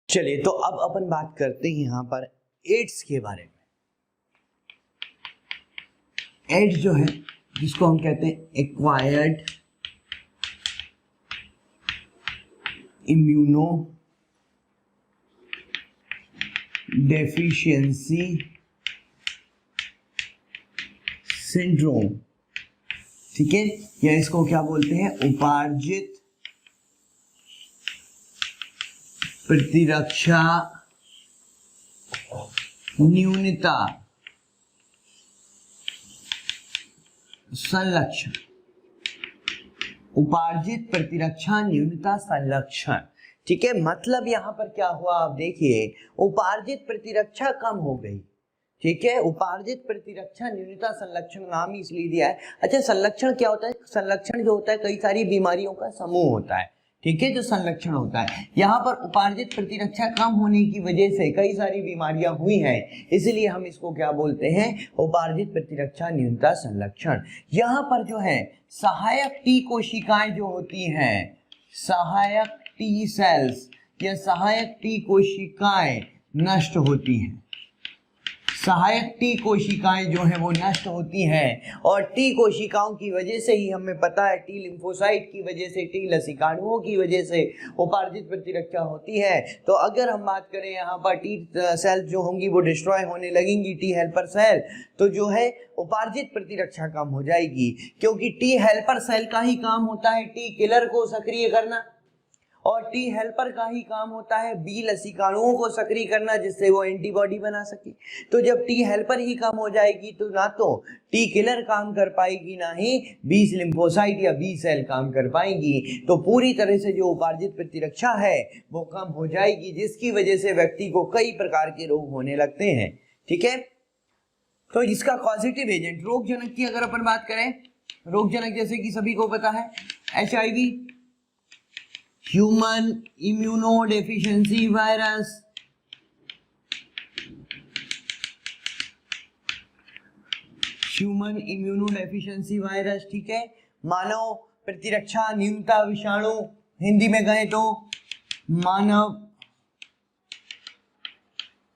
चलिए, तो अब अपन बात करते हैं यहां पर एड्स के बारे में। एड्स जो है, जिसको हम कहते हैं एक्वायर्ड इम्यूनो डेफिशिएंसी सिंड्रोम, ठीक है, या इसको क्या बोलते हैं, उपार्जित प्रतिरक्षा न्यूनता संलक्षण। उपार्जित प्रतिरक्षा न्यूनता संलक्षण, ठीक है। मतलब यहां पर क्या हुआ, आप देखिए, उपार्जित प्रतिरक्षा कम हो गई, ठीक है। उपार्जित प्रतिरक्षा न्यूनता संलक्षण नाम ही इसलिए दिया है। अच्छा, संलक्षण क्या होता है? संलक्षण जो होता है कई सारी बीमारियों का समूह होता है, ठीक है, जो संलक्षण होता है। यहाँ पर उपार्जित प्रतिरक्षा कम होने की वजह से कई सारी बीमारियां हुई हैं, इसलिए हम इसको क्या बोलते हैं, उपार्जित प्रतिरक्षा न्यूनता संलक्षण। यहाँ पर जो है सहायक टी कोशिकाएं जो होती हैं, सहायक टी सेल्स या सहायक टी कोशिकाएं नष्ट होती हैं। सहायक टी कोशिकाएं जो है वो नष्ट होती हैं, और टी कोशिकाओं की वजह से ही हमें पता है, टी लिम्फोसाइट की वजह से, टी लसिकाणुओं की वजह से उपार्जित प्रतिरक्षा होती है। तो अगर हम बात करें यहाँ पर टी सेल जो होंगी वो डिस्ट्रॉय होने लगेंगी, टी हेल्पर सेल, तो जो है उपार्जित प्रतिरक्षा कम हो जाएगी, क्योंकि टी हेल्पर सेल का ही काम होता है टी किलर को सक्रिय करना, और टी हेल्पर का ही काम होता है बी लसिकाणुओं को सक्रिय करना, जिससे वो एंटीबॉडी बना सके। तो जब टी हेल्पर ही कम हो जाएगी तो ना तो टी किलर काम कर पाएगी, ना ही बी लिम्फोसाइट या बी सेल काम कर पाएंगी। तो पूरी तरह से जो उपार्जित प्रतिरक्षा है वो कम हो जाएगी, जिसकी वजह से व्यक्ति को कई प्रकार के रोग होने लगते हैं, ठीक है। तो इसका पॉजिटिव एजेंट, रोगजनक की अगर अपन बात करें, रोगजनक जैसे कि सभी को पता है, HIV, human immunodeficiency virus, human immunodeficiency virus, ठीक है। मानव प्रतिरक्षा न्यूनता विषाणु, हिंदी में कहें तो मानव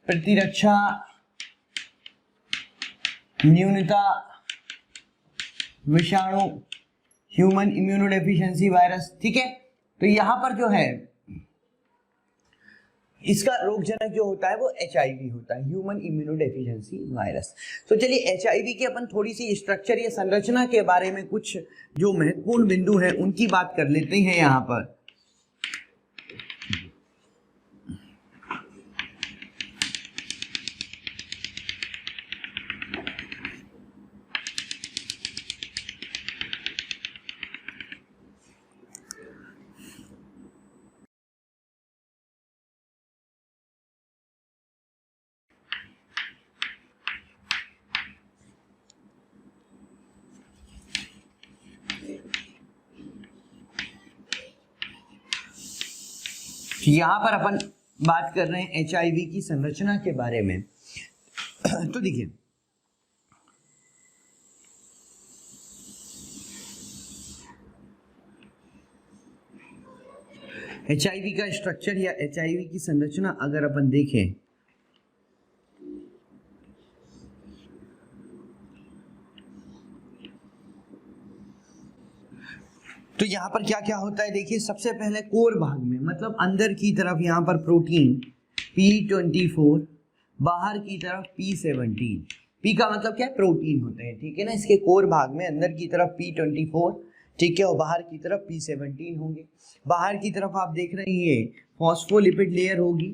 प्रतिरक्षा न्यूनता विषाणु, ह्यूमन इम्यूनोडेफिशिएंसी वायरस, ठीक है। तो यहां पर जो है इसका रोगजनक जो होता है वो HIV होता है, ह्यूमन इम्यूनोडेफिशिएंसी वायरस। तो चलिए HIV की अपन थोड़ी सी स्ट्रक्चर या संरचना के बारे में कुछ जो महत्वपूर्ण बिंदु है उनकी बात कर लेते हैं यहाँ पर। यहां पर अपन बात कर रहे हैं HIV की संरचना के बारे में। तो देखिए, HIV का स्ट्रक्चर या HIV की संरचना अगर अपन देखें तो यहाँ पर क्या क्या होता है, देखिए, सबसे पहले कोर भाग में, मतलब अंदर की तरफ यहाँ पर प्रोटीन P24, बाहर की तरफ P17। P का मतलब क्या है, प्रोटीन होते हैं, ठीक है ना। इसके कोर भाग में अंदर की तरफ P24, ठीक है, और बाहर की तरफ P17 होंगे। बाहर की तरफ आप देख रहे हैं फॉस्फोलिपिड लेयर होगी,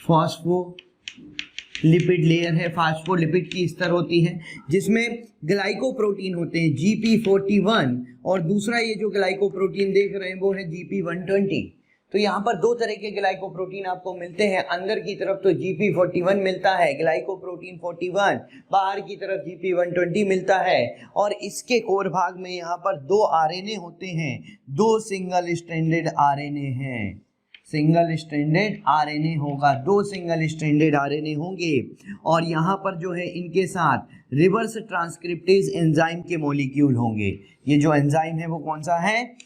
फॉस्फोलिपिड लेयर है, फॉस्फोलिपिड की स्तर होती है, जिसमें ग्लाइकोप्रोटीन होते हैं GP41, और दूसरा ये जो ग्लाइकोप्रोटीन देख रहे हैं वो है GP120। तो यहाँ पर दो तरह के ग्लाइकोप्रोटीन आपको मिलते हैं, अंदर की तरफ तो GP41 मिलता है, ग्लाइकोप्रोटीन 41, बाहर की तरफ GP120 मिलता है। और इसके कोर भाग में यहाँ पर दो RNA होते हैं, दो सिंगल स्ट्रैंडेड RNA हैं, सिंगल स्ट्रैंडेड आरएनए होगा, 2 सिंगल स्ट्रैंडेड आरएनए होंगे और यहाँ पर जो है इनके साथ रिवर्स ट्रांसक्रिप्टेज एंजाइम के मॉलिक्यूल होंगे। ये जो एंजाइम है वो कौन सा है?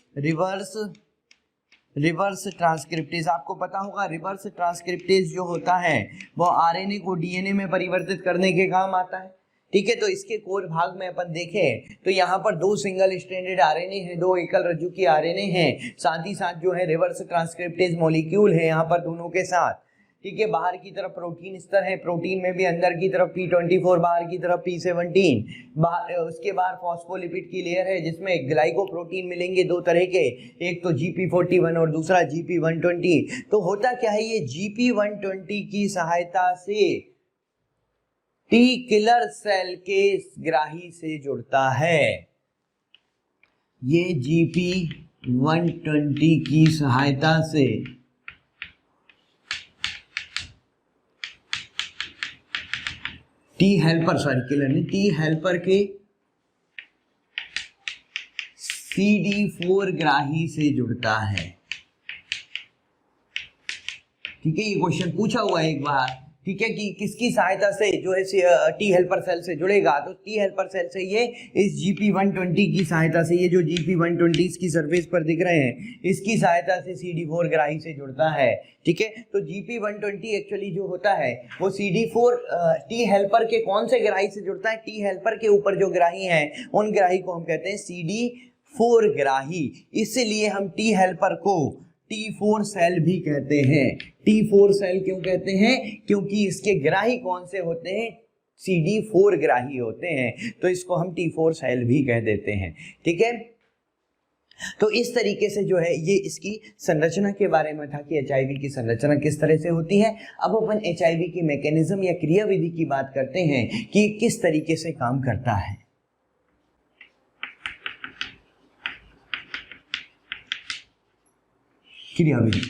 Reverse transcriptase. आपको पता होगा रिवर्स ट्रांसक्रिप्टेज जो होता है वो आरएनए को डीएनए में परिवर्तित करने के काम आता है। ठीक है, तो इसके कोर भाग में अपन देखें तो यहाँ पर 2 सिंगल स्ट्रैंडेड आरएनए हैं, 2 एकल रज्जु की आरएनए हैं, साथ ही साथ जो है रिवर्स ट्रांसक्रिप्टेज मॉलिक्यूल है यहाँ पर दोनों के साथ। ठीक है, बाहर की तरफ प्रोटीन स्तर है, प्रोटीन में भी अंदर की तरफ P24, बाहर की तरफ P17, उसके बाद फॉस्फोलिपिड की लेयर है जिसमें ग्लाइकोप्रोटीन मिलेंगे 2 तरह के, एक तो GP41 और दूसरा GP120। तो होता क्या है, ये GP120 की सहायता से टी किलर सेल के ग्राही से जुड़ता है। ये GP120 की सहायता से टी हेल्पर, सॉरी किलर नहीं, टी हेल्पर के CD4 ग्राही से जुड़ता है। ठीक है, ये क्वेश्चन पूछा हुआ है एक बार। ठीक है, कि किसकी सहायता से जो है टी हेल्पर सेल से जुड़ेगा, तो टी हेल्पर सेल से ये इस GP120 की सहायता से, ये जो GP120 इसकी सरफेस पर दिख रहे हैं इसकी सहायता से CD4 ग्राही से जुड़ता है। ठीक है, तो GP120 एक्चुअली जो होता है वो CD4 टी हेल्पर के कौन से ग्राही से जुड़ता है? टी हेल्पर के ऊपर जो ग्राही हैं उन ग्राही को हम कहते हैं CD4 ग्राही। इसलिए हम टी हेल्पर को T4 सेल भी कहते हैं। T4 सेल क्यों कहते हैं? क्योंकि इसके ग्राही कौन से होते हैं? CD4 ग्राही होते हैं, तो इसको हम T4 सेल भी कह देते हैं। ठीक है, तो इस तरीके से जो है ये इसकी संरचना के बारे में था कि HIV की संरचना किस तरह से होती है। अब अपन HIV की मैकेनिज्म या क्रियाविधि की बात करते हैं कि किस तरीके से काम करता है। क्रियाविधि,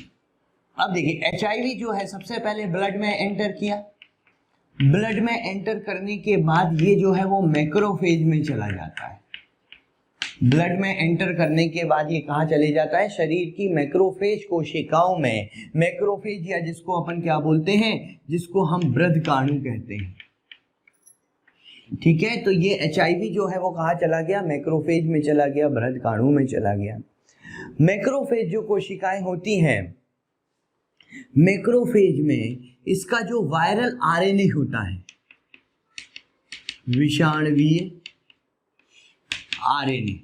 अब देखिए HIV जो है सबसे पहले ब्लड में एंटर किया, ब्लड में एंटर करने के बाद ये जो है वो मैक्रोफेज में चला जाता है। ब्लड में एंटर करने के बाद ये कहाँ चले जाता है? शरीर की मैक्रोफेज कोशिकाओं में। मैक्रोफेज या जिसको अपन क्या बोलते हैं, जिसको हम बृहदकाणु कहते हैं। ठीक है, तो ये HIV जो है वो कहाँ चला गया? मैक्रोफेज में चला गया, बृहदकाणु में चला गया। मैक्रोफेज जो कोशिकाएं होती हैं, मैक्रोफेज में इसका जो वायरल आरएनए होता है, विषाणुवीय आरएनए,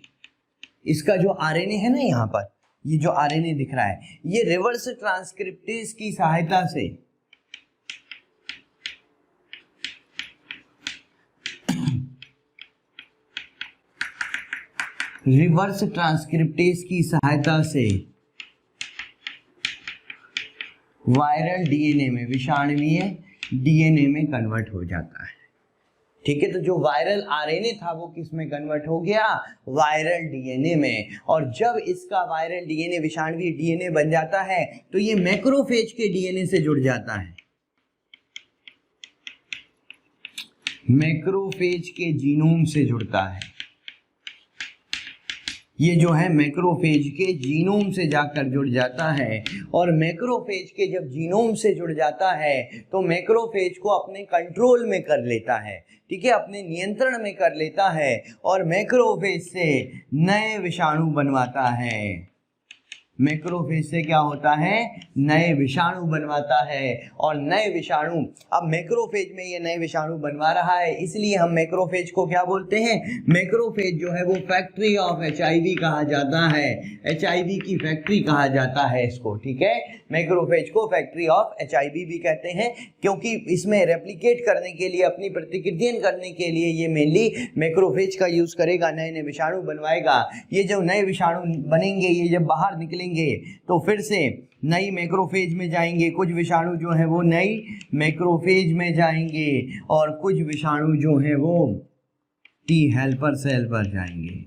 इसका जो आरएनए है ना, यहाँ पर ये जो आरएनए दिख रहा है, ये रिवर्स ट्रांसक्रिप्टेज की सहायता से रिवर्स ट्रांसक्रिप्टेज की सहायता से वायरल डीएनए में, विषाणुवीय डीएनए में कन्वर्ट हो जाता है। ठीक है, तो जो वायरल आरएनए था वो किस में कन्वर्ट हो गया? वायरल डीएनए में। और जब इसका वायरल डीएनए विषाणुवीय डीएनए बन जाता है तो ये मैक्रोफेज के डीएनए से जुड़ जाता है, मैक्रोफेज के जीनोम से जुड़ता है। ये जो है मैक्रोफेज के जीनोम से जाकर जुड़ जाता है, और मैक्रोफेज के जब जीनोम से जुड़ जाता है तो मैक्रोफेज को अपने कंट्रोल में कर लेता है। ठीक है, अपने नियंत्रण में कर लेता है और मैक्रोफेज से नए विषाणु बनवाता है। मैक्रोफेज से क्या होता है? नए विषाणु बनवाता है। और नए विषाणु, अब मैक्रोफेज में ये नए विषाणु बनवा रहा है, इसलिए हम मैक्रोफेज को क्या बोलते हैं? मैक्रोफेज जो है वो फैक्ट्री ऑफ HIV कहा जाता है। HIV की फैक्ट्री कहा जाता है इसको। ठीक है, मैक्रोफेज को फैक्ट्री ऑफ HIV भी कहते हैं, क्योंकि इसमें रेप्लिकेट करने के लिए, अपनी प्रतिकृतियां करने के लिए ये मेनली मैक्रोफेज का यूज करेगा, नए नए विषाणु बनवाएगा। ये जो नए विषाणु बनेंगे, ये जब बाहर निकलेंगे तो फिर से नई मैक्रोफेज में जाएंगे। कुछ विषाणु जो है वो नई मैक्रोफेज में जाएंगे और कुछ विषाणु जो है वो टी हेल्पर सेल पर जाएंगे।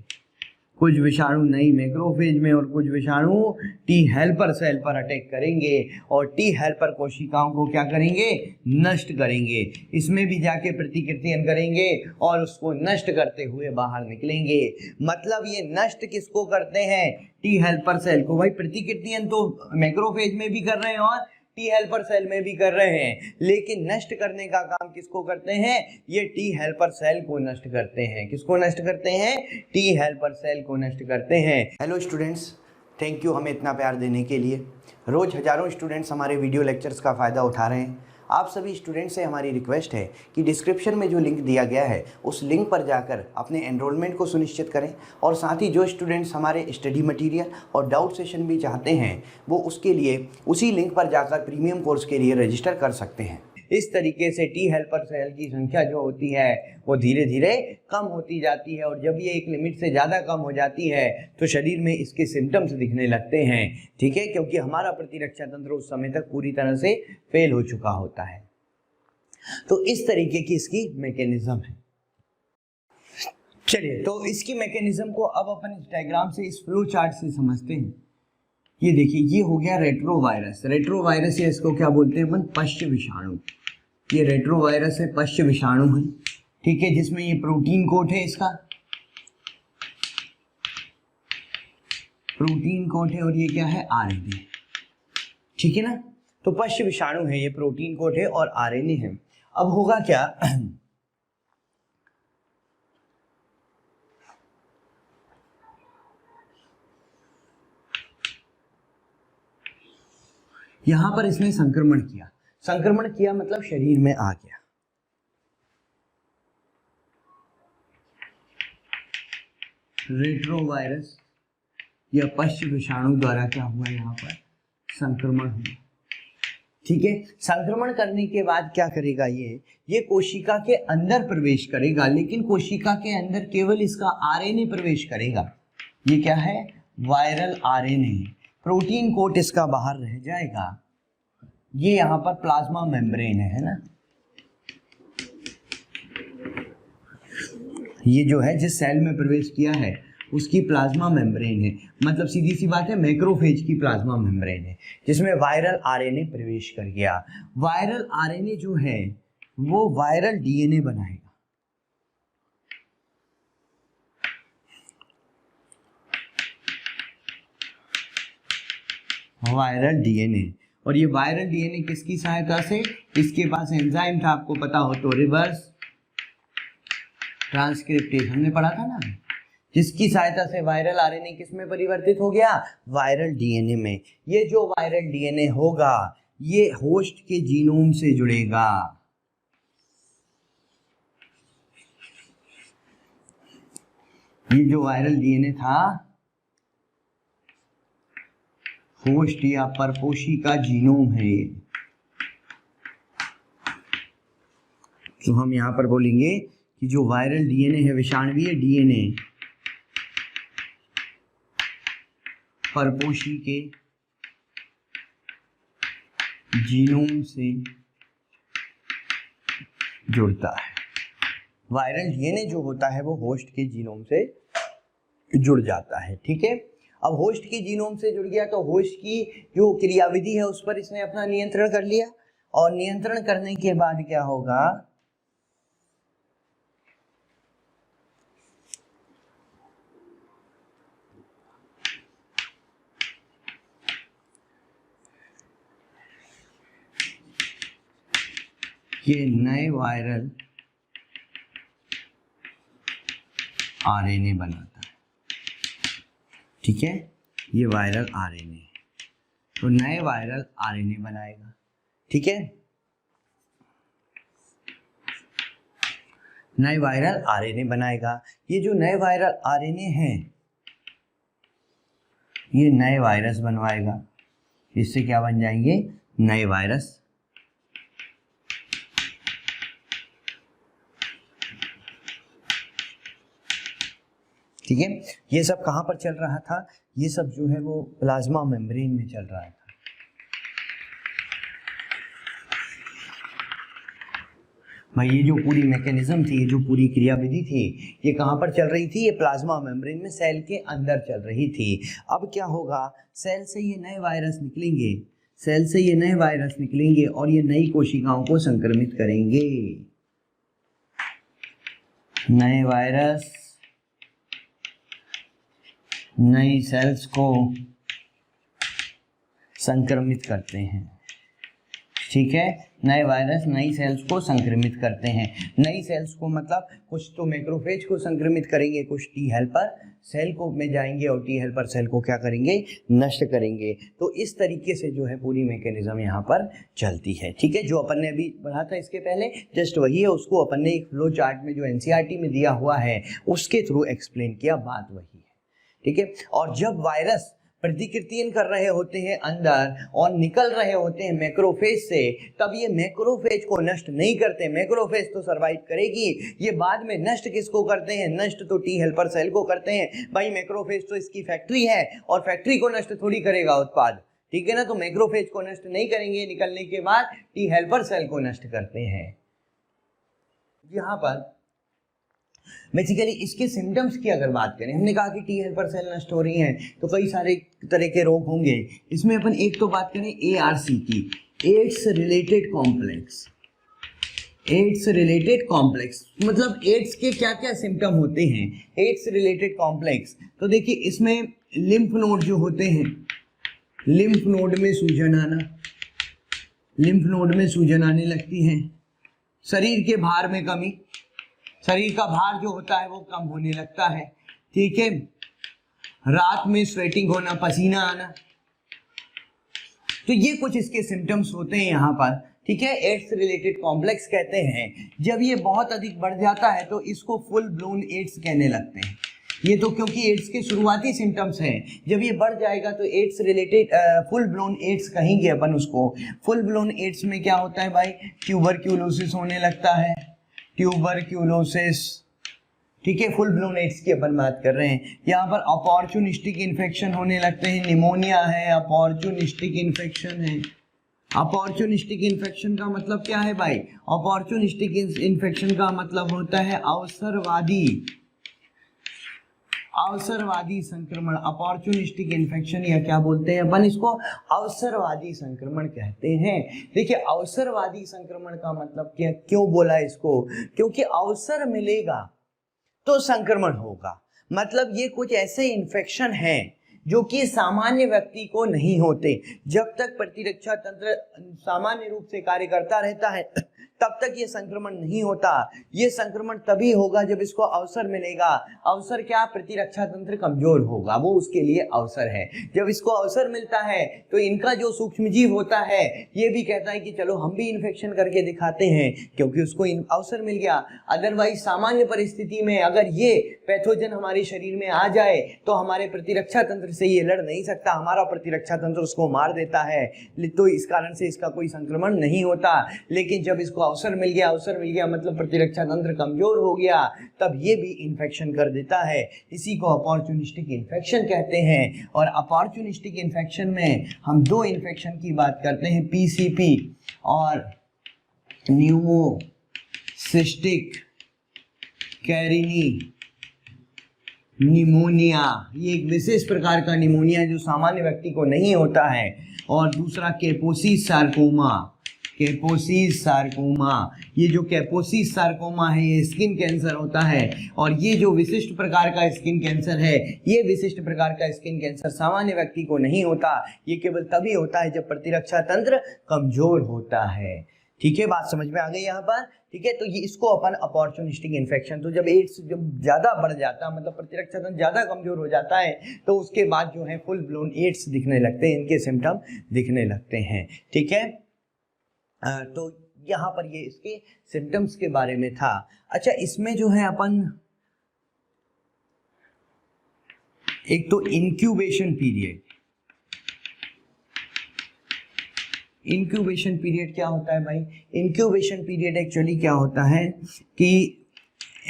कुछ विषाणु नई मैक्रोफेज में और कुछ विषाणु टी हेल्पर सेल पर अटैक करेंगे और टी हेल्पर कोशिकाओं को क्या करेंगे, नष्ट करेंगे। इसमें भी जाके प्रतिकृतियन करेंगे और उसको नष्ट करते हुए बाहर निकलेंगे। मतलब ये नष्ट किसको करते हैं, टी हेल्पर सेल को। भाई प्रतिकृतियन तो मैक्रोफेज में भी कर रहे हैं और टी हेल्पर सेल में भी कर रहे हैं, लेकिन नष्ट करने का काम किसको करते हैं, ये टी हेल्पर सेल को नष्ट करते हैं। किसको नष्ट करते हैं, टी हेल्पर सेल को नष्ट करते हैं। हेलो स्टूडेंट्स, थैंक यू हमें इतना प्यार देने के लिए। रोज हजारों स्टूडेंट्स हमारे वीडियो लेक्चर्स का फ़ायदा उठा रहे हैं। आप सभी स्टूडेंट से हमारी रिक्वेस्ट है कि डिस्क्रिप्शन में जो लिंक दिया गया है उस लिंक पर जाकर अपने एनरोलमेंट को सुनिश्चित करें और साथ ही जो स्टूडेंट्स हमारे स्टडी मटेरियल और डाउट सेशन भी चाहते हैं वो उसके लिए उसी लिंक पर जाकर प्रीमियम कोर्स के लिए रजिस्टर कर सकते हैं। इस तरीके से टी हेल्पर सेल की संख्या जो होती है वो धीरे धीरे कम होती जाती है और जब ये एक लिमिट से ज़्यादा कम हो जाती है तो शरीर में इसके सिम्टम्स दिखने लगते हैं। ठीक है, क्योंकि हमारा प्रतिरक्षा तंत्र उस समय तक पूरी तरह से फेल हो चुका होता है। तो इस तरीके की इसकी मैकेनिज्म है। चलिए, तो इसकी मैकेनिज्म को अब अपन इस डायग्राम से, इस फ्लो चार्ट से समझते हैं। ये देखिए, ये हो गया रेट्रोवायरस। रेट्रोवायरस या इसको क्या बोलते हैं अपन, पश्च विषाणु। ये रेट्रोवायरस है, पश्च विषाणु है। ठीक है, जिसमें ये प्रोटीन कोट है, इसका प्रोटीन कोट है और ये क्या है, आरएनए। ठीक है ना, तो पश्च विषाणु है, ये प्रोटीन कोट है और आरएनए है। अब होगा क्या, यहां पर इसने संक्रमण किया। संक्रमण किया मतलब शरीर में आ गया। रेट्रोवायरस या पश्च विषाणु द्वारा क्या हुआ, यहाँ पर संक्रमण हुआ। ठीक है, संक्रमण करने के बाद क्या करेगा, ये कोशिका के अंदर प्रवेश करेगा, लेकिन कोशिका के अंदर केवल इसका आरएनए प्रवेश करेगा। ये क्या है, वायरल आरएनए। प्रोटीन कोट इसका बाहर रह जाएगा। ये यहाँ पर प्लाज्मा मेम्ब्रेन है ना, ये जो है जिस सेल में प्रवेश किया है उसकी प्लाज्मा मेम्ब्रेन है। मतलब सीधी सी बात है, मैक्रोफेज की प्लाज्मा मेम्ब्रेन है जिसमें वायरल आरएनए प्रवेश कर गया। वायरल आरएनए जो है वो वायरल डीएनए बनाएगा। वायरल डीएनए, और ये वायरल डीएनए किसकी सहायता से, इसके पास एंजाइम था, आपको पता हो तो, रिवर्स ट्रांसक्रिप्टेज, हमने पढ़ा था ना, जिसकी सहायता से वायरल आरएनए किस में परिवर्तित हो गया, वायरल डीएनए में। ये जो वायरल डीएनए होगा ये होस्ट के जीनोम से जुड़ेगा। ये जो वायरल डीएनए था होस्ट या परपोषी का जीनोम है। तो हम यहां पर बोलेंगे कि जो वायरल डीएनए है, विषाणुवीय डीएनए परपोषी के जीनोम से जुड़ता है। वायरल डीएनए जो होता है वो होस्ट के जीनोम से जुड़ जाता है। ठीक है, अब होस्ट के जीनोम से जुड़ गया तो होस्ट की जो क्रियाविधि है उस पर इसने अपना नियंत्रण कर लिया, और नियंत्रण करने के बाद क्या होगा, ये नए वायरल आरएनए बनाता है। ठीक है, ये वायरल आरएनए, तो नए वायरल आरएनए बनाएगा। ठीक है, नए वायरल आरएनए बनाएगा। ये जो नए वायरल आरएनए हैं ये नए वायरस बनवाएगा। इससे क्या बन जाएंगे, नए वायरस। ठीक है, ये सब कहाँ पर चल रहा था, ये सब जो है वो प्लाज्मा मेम्ब्रेन में चल रहा था। भाई ये जो पूरी मैकेनिज्म थी, ये जो पूरी क्रियाविधि थी, ये कहाँ पर चल रही थी? ये प्लाज्मा मेम्ब्रेन में सेल के अंदर चल रही थी। अब क्या होगा, सेल से ये नए वायरस निकलेंगे, सेल से ये नए वायरस निकलेंगे और ये नई कोशिकाओं को संक्रमित करेंगे। नए वायरस नई सेल्स को संक्रमित करते हैं, ठीक है। नए वायरस नई सेल्स को संक्रमित करते हैं। नई सेल्स को मतलब कुछ तो मैक्रोफेज को संक्रमित करेंगे, कुछ टी हेल्पर सेल को में जाएंगे और टी हेल्पर सेल को क्या करेंगे? नष्ट करेंगे। तो इस तरीके से जो है पूरी मैकेनिज्म यहाँ पर चलती है, ठीक है। जो अपन ने अभी पढ़ा था इसके पहले जस्ट वही है, उसको अपन ने एक फ्लो चार्ट में जो एनसीईआरटी में दिया हुआ है उसके थ्रू एक्सप्लेन किया, बात वही है, ठीक है। और जब वायरस प्रतिकृतियन कर रहे होते हैं अंदर और निकल रहे होते हैं मैक्रोफेज से, तब ये मैक्रोफेज को नष्ट नहीं करते। मैक्रोफेज तो सरवाइव करेगी, ये बाद में नष्ट किसको करते हैं? नष्ट तो टी हेल्पर सेल को करते हैं। भाई मैक्रोफेज तो इसकी फैक्ट्री है और फैक्ट्री को नष्ट थोड़ी करेगा उत्पाद, ठीक है ना। तो मैक्रोफेज को नष्ट नहीं करेंगे, निकलने के बाद टी हेल्पर सेल को नष्ट करते हैं। यहाँ पर बेसिकली इसके सिम्टम्स की अगर बात करें, हमने कहा कि टी हेल्पर सेल नष्ट हो रही हैं तो कई सारे तरह के रोग होंगे। इसमें अपन एक तो बात करें एआरसी की, AIDS related complex. AIDS related complex मतलब एड्स के क्या क्या सिम्टम होते हैं? एड्स रिलेटेड कॉम्प्लेक्स तो देखिए इसमें लिम्फ नोड जो होते हैं, लिम्फ नोड में सूजन आना, लिम्फ नोड में सूजन आने लगती है। शरीर के भार में कमी, शरीर का भार जो होता है वो कम होने लगता है, ठीक है। रात में स्वेटिंग होना, पसीना आना, तो ये कुछ इसके सिम्टम्स होते हैं यहाँ पर, ठीक है। एड्स रिलेटेड कॉम्प्लेक्स कहते हैं। जब ये बहुत अधिक बढ़ जाता है तो इसको फुल ब्लोन एड्स कहने लगते हैं। ये तो क्योंकि एड्स के शुरुआती सिम्टम्स हैं, जब ये बढ़ जाएगा तो AIDS related full blown AIDS कहेंगे अपन उसको। फुल ब्लोन एड्स में क्या होता है भाई? ट्यूबरक्यूलोसिस होने लगता है, ट्यूबरक्यूलोसिस, ठीक है। फुल ब्लोन एड्स की अपन बात कर रहे हैं। यहाँ पर अपॉर्चुनिस्टिक इन्फेक्शन होने लगते हैं, निमोनिया है, अपॉर्चुनिस्टिक इन्फेक्शन है। अपॉर्चुनिस्टिक इन्फेक्शन का मतलब क्या है भाई? अपॉर्चुनिस्टिक इन्फेक्शन का मतलब होता है अवसरवादी, अवसरवादी संक्रमण। अपॉर्चुनिस्टिक इन्फेक्शन या क्या बोलते हैं अपन इसको? अवसरवादी संक्रमण कहते हैं। देखिए अवसरवादी संक्रमण का मतलब क्या, क्यों बोला इसको? क्योंकि अवसर मिलेगा तो संक्रमण होगा। मतलब ये कुछ ऐसे इन्फेक्शन हैं जो कि सामान्य व्यक्ति को नहीं होते। जब तक प्रतिरक्षा तंत्र सामान्य रूप से कार्य करता रहता है तब तक ये संक्रमण नहीं होता। ये संक्रमण तभी होगा जब इसको अवसर मिलेगा। अवसर क्या? प्रतिरक्षा तंत्र कमजोर होगा, वो उसके लिए अवसर है। जब इसको अवसर मिलता है तो इनका जो सूक्ष्मजीव होता है ये भी कहता है कि चलो हम भी इन्फेक्शन करके दिखाते हैं, क्योंकि उसको अवसर मिल गया। अदरवाइज सामान्य परिस्थिति में अगर ये पैथोजन हमारे शरीर में आ जाए तो हमारे प्रतिरक्षा तंत्र से ये लड़ नहीं सकता, हमारा प्रतिरक्षा तंत्र उसको मार देता है, तो इस कारण से इसका कोई संक्रमण नहीं होता। लेकिन जब इसको अवसर मिल गया, अवसर मिल गया मतलब प्रतिरक्षा तंत्र कमजोर हो गया, तब ये भी इन्फेक्शन कर देता है। इसी को अपॉर्चुनिस्टिक इन्फेक्शन कहते हैं। और अपॉर्चुनिस्टिक इन्फेक्शन में हम दो इन्फेक्शन की बात करते हैं, पीसीपी और न्यूमोसिस्टिक कैरिनी निमोनिया। ये एक विशेष प्रकार का निमोनिया जो सामान्य व्यक्ति को नहीं होता है। और दूसरा कैपोसिस सार्कोमा, कैपोसिस सार्कोमा। ये जो कैपोसिस सार्कोमा है ये स्किन कैंसर होता है। और ये जो विशिष्ट प्रकार का स्किन कैंसर है, ये विशिष्ट प्रकार का स्किन कैंसर सामान्य व्यक्ति को नहीं होता। ये केवल तभी होता है जब प्रतिरक्षा तंत्र कमजोर होता है। ठीक है, बात समझ में आ गई यहाँ पर? ठीक है, तो ये इसको अपन अपॉर्चुनिस्टिक इन्फेक्शन, तो जब एड्स जब ज्यादा बढ़ जाता है मतलब प्रतिरक्षा तंत्र ज्यादा कमजोर हो जाता है तो उसके बाद जो है फुल ब्लोन एड्स दिखने लगते हैं, इनके सिम्टम दिखने लगते हैं। ठीक है, तो यहाँ पर ये इसके सिम्टम्स के बारे में था। अच्छा, इसमें जो है अपन एक तो इंक्यूबेशन पीरियड, इंक्यूबेशन पीरियड क्या होता है भाई? इंक्यूबेशन पीरियड एक्चुअली क्या होता है कि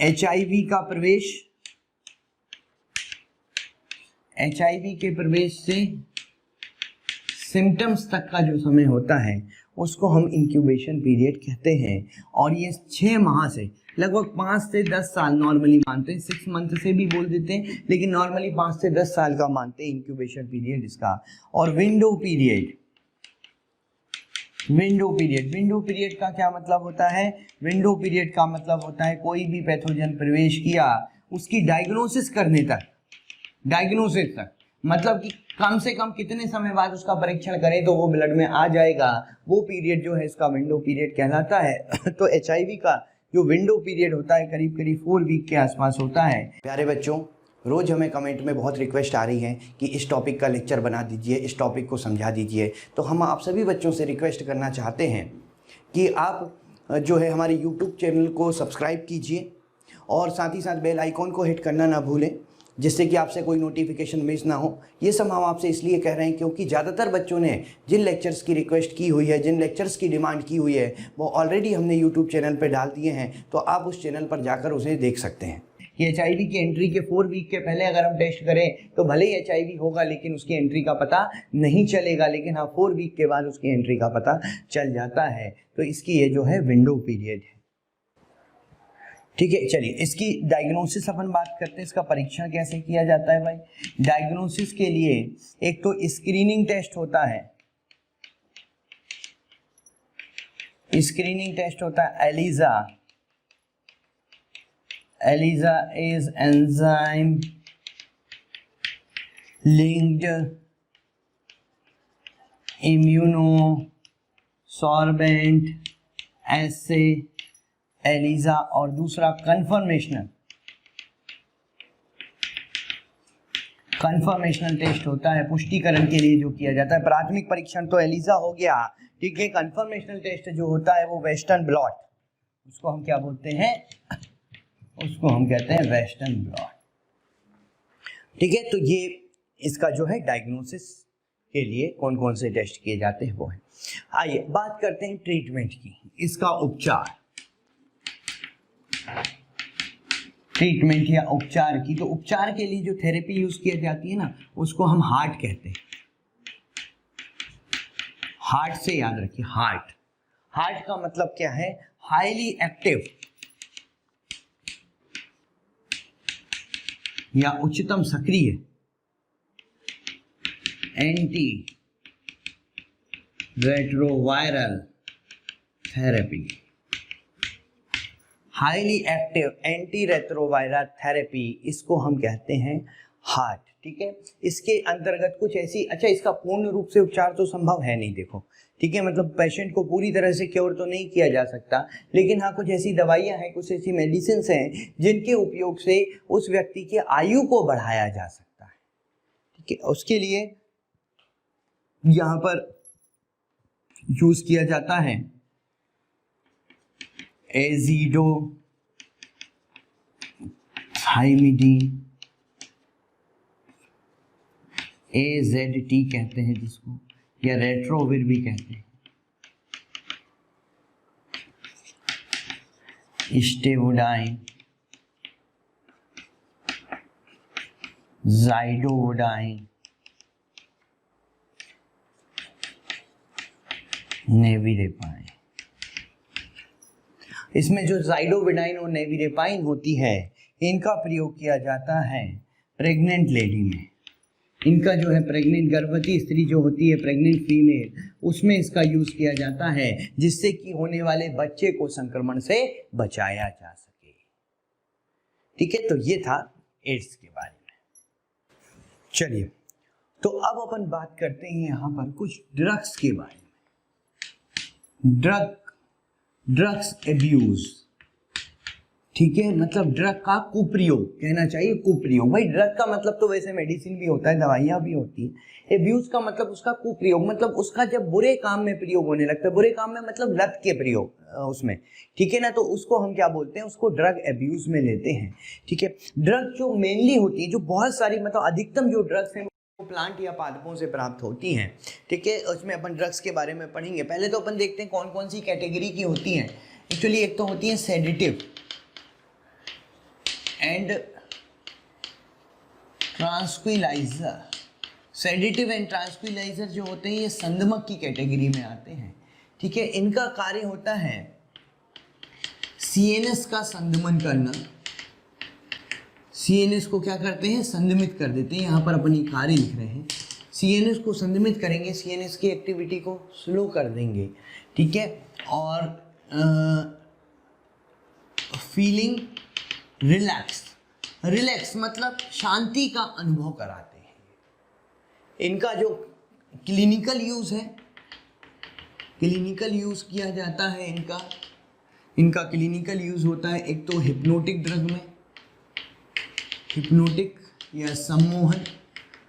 एचआईवी का प्रवेश, एचआईवी के प्रवेश से सिम्टम्स तक का जो समय होता है उसको हम इंक्यूबेशन पीरियड कहते हैं। और ये 6 माह से लगभग 5 से 10 साल नॉर्मली मानते हैं, 6 मंथ से भी बोल देते हैं, लेकिन नॉर्मली 5 से 10 साल का मानते हैं इंक्यूबेशन पीरियड इसका। और विंडो पीरियड का क्या मतलब होता है? विंडो पीरियड का मतलब होता है कोई भी पैथोजन प्रवेश किया उसकी डायग्नोसिस करने तक, मतलब कि कम से कम कितने समय बाद उसका परीक्षण करें तो वो ब्लड में आ जाएगा, वो पीरियड जो है इसका विंडो पीरियड कहलाता है। तो HIV का जो विंडो पीरियड होता है करीब 4 वीक के आसपास होता है। प्यारे बच्चों, रोज़ हमें कमेंट में बहुत रिक्वेस्ट आ रही है कि इस टॉपिक का लेक्चर बना दीजिए, इस टॉपिक को समझा दीजिए। तो हम आप सभी बच्चों से रिक्वेस्ट करना चाहते हैं कि आप जो है हमारे YouTube चैनल को सब्सक्राइब कीजिए और साथ ही साथ बेल आइकॉन को हिट करना ना भूलें, जिससे कि आपसे कोई नोटिफिकेशन मिस ना हो। ये सब हम आपसे इसलिए कह रहे हैं क्योंकि ज़्यादातर बच्चों ने जिन लेक्चर्स की रिक्वेस्ट की हुई है, जिन लेक्चर्स की डिमांड की हुई है, वो ऑलरेडी हमने यूट्यूब चैनल पर डाल दिए हैं, तो आप उस चैनल पर जाकर उसे देख सकते हैं। कि HIV की एंट्री के 4 वीक के पहले अगर हम टेस्ट करें तो भले ही HIV होगा लेकिन उसकी एंट्री का पता नहीं चलेगा, लेकिन हाँ 4 वीक के बाद उसकी एंट्री का पता चल जाता है। तो इसकी ये जो है विंडो पीरियड है। ठीक है, चलिए इसकी डायग्नोसिस अपन बात करते हैं, इसका परीक्षण कैसे किया जाता है भाई। डायग्नोसिस के लिए एक तो स्क्रीनिंग टेस्ट होता है, ELISA is enzyme linked immunosorbent assay ELISA। और दूसरा कन्फर्मेशनल टेस्ट होता है, पुष्टिकरण के लिए जो किया जाता है। प्राथमिक परीक्षण तो ELISA हो गया, ठीक है। कन्फर्मेशनल टेस्ट जो होता है वो वेस्टर्न ब्लॉट, उसको हम क्या बोलते हैं? उसको हम कहते हैं वेस्टर्न ब्लॉट, ठीक है। तो ये इसका जो है डायग्नोसिस के लिए कौन कौन से टेस्ट किए जाते हैं वो है। आइए बात करते हैं ट्रीटमेंट की, इसका उपचार, ट्रीटमेंट या उपचार की। तो उपचार के लिए जो थेरेपी यूज की जाती है ना उसको हम हार्ट कहते हैं। हार्ट से याद रखिए, हार्ट का मतलब क्या है? हाईली एक्टिव या उच्चतम सक्रिय anti retroviral therapy, highly active anti retroviral therapy, इसको हम कहते हैं हार्ट, ठीक है। इसके अंतर्गत कुछ ऐसी, अच्छा इसका पूर्ण रूप से उपचार तो संभव है नहीं, देखो, ठीक है, मतलब पेशेंट को पूरी तरह से क्योर तो नहीं किया जा सकता, लेकिन हाँ कुछ ऐसी दवाइयाँ हैं, कुछ ऐसी मेडिसिन हैं जिनके उपयोग से उस व्यक्ति की आयु को बढ़ाया जा सकता है, ठीक है। उसके लिए यहाँ पर यूज किया जाता है एजिडोथाइमिडीन, AZT कहते हैं जिसको, या रेट्रोविर भी कहते हैं, स्टेवोडाइन, ज़ाइडोवोडाइन, नेविरेपाइन। इसमें जो ज़ाइडोविडाइन और नेविरेपाइन होती है इनका प्रयोग किया जाता है प्रेग्नेंट लेडी में। इनका जो है प्रेग्नेंट गर्भवती स्त्री जो होती है, प्रेग्नेंट फीमेल, उसमें इसका यूज किया जाता है जिससे कि होने वाले बच्चे को संक्रमण से बचाया जा सके, ठीक है। तो ये था एड्स के बारे में। चलिए तो अब अपन बात करते हैं यहाँ पर कुछ ड्रग्स के बारे में। ड्रग्स एब्यूज, ठीक है, मतलब ड्रग का कुप्रयोग कहना चाहिए, कुप्रयोग। भाई ड्रग का मतलब तो वैसे मेडिसिन भी होता है, दवाइयाँ भी होती है। एब्यूज का मतलब उसका कुप्रयोग, मतलब उसका जब बुरे काम में प्रयोग होने लगता है, बुरे काम में मतलब लत के प्रयोग उसमें, ठीक है ना, तो उसको हम क्या बोलते हैं? उसको ड्रग एब्यूज में लेते हैं, ठीक है। ड्रग जो मेनली होती है, जो बहुत सारी मतलब अधिकतम जो ड्रग्स हैं प्लांट या पादपों से प्राप्त होती हैं, ठीक है। उसमें अपन ड्रग्स के बारे में पढ़ेंगे। पहले तो अपन देखते हैं कौन कौन सी कैटेगरी की होती हैं। एक्चुअली एक तो होती है सेडेटिव एंड ट्रांसक्विलाइजर। सेडेटिव एंड ट्रांसक्विलाइजर जो होते हैं ये संदमक की कैटेगरी में आते हैं, ठीक है। इनका कार्य होता है CNS का संदमन करना। CNS को क्या करते हैं, संदमित कर देते हैं। यहाँ पर अपन ये कार्य लिख रहे हैं, CNS को संदमित करेंगे, CNS की एक्टिविटी को स्लो कर देंगे, ठीक है। और फीलिंग रिलैक्स, रिलैक्स मतलब शांति का अनुभव कराते हैं। इनका जो क्लिनिकल यूज है, क्लिनिकल यूज किया जाता है इनका क्लिनिकल यूज होता है एक तो हिप्नोटिक ड्रग में, हिप्नोटिक या सम्मोहन,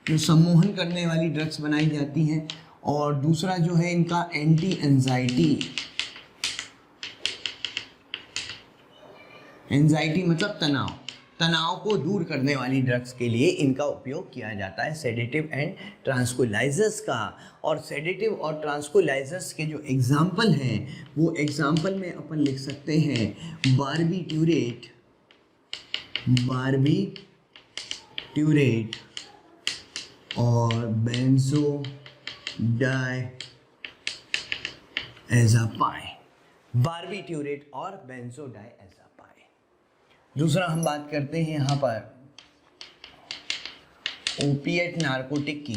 जो सम्मोहन करने वाली ड्रग्स बनाई जाती हैं। और दूसरा जो है इनका एंटी एंजाइटी, एंजाइटी मतलब तनाव, तनाव को दूर करने वाली ड्रग्स के लिए इनका उपयोग किया जाता है, सेडेटिव एंड ट्रांसक्विलाइजर्स का। और सेडेटिव और ट्रांसक्विलाइजर्स के जो एग्जाम्पल हैं वो एग्जाम्पल में अपन लिख सकते हैं बार्बिट्यूरेट, बार्बिट्यूरेट और बेंजोडाइएज़ापाइन, बार्बिट्यूरेट और बेंजोडाइएज़ापाइन। दूसरा हम बात करते हैं यहाँ पर ओपिएट नारकोटिक की।